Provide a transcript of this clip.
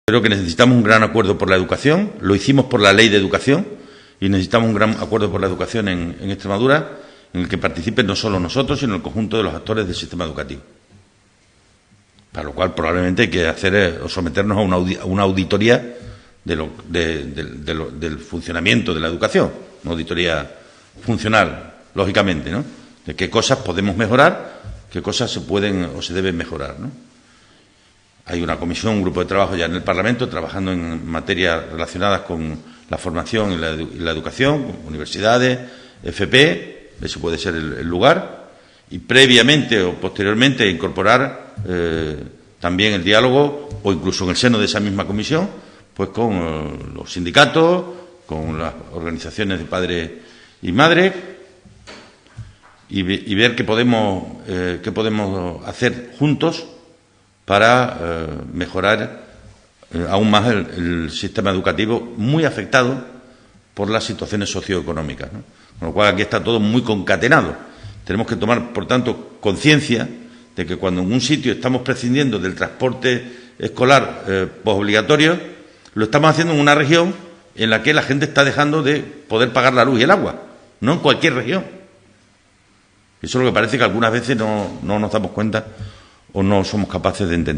Creo que necesitamos un gran acuerdo por la educación, lo hicimos por la Ley de Educación y necesitamos un gran acuerdo por la educación en Extremadura, en el que participen no solo nosotros, sino el conjunto de los actores del sistema educativo. Para lo cual probablemente hay que hacer o someternos a una auditoría del funcionamiento de la educación, una auditoría funcional, lógicamente, ¿no? De qué cosas podemos mejorar, qué cosas se pueden o se deben mejorar, ¿no? Hay una comisión, un grupo de trabajo ya en el Parlamento trabajando en materias relacionadas con la formación y la educación, universidades, FP, ese puede ser el lugar, y previamente o posteriormente incorporar también el diálogo, o incluso en el seno de esa misma comisión, pues con los sindicatos, con las organizaciones de padres y madres, y ver qué podemos hacer juntos para mejorar aún más el sistema educativo, muy afectado por las situaciones socioeconómicas, ¿no? Con lo cual aquí está todo muy concatenado. Tenemos que tomar, por tanto, conciencia de que cuando en un sitio estamos prescindiendo del transporte escolar posobligatorio, lo estamos haciendo en una región en la que la gente está dejando de poder pagar la luz y el agua, no en cualquier región. Eso es lo que parece que algunas veces no nos damos cuenta o no somos capaces de entender.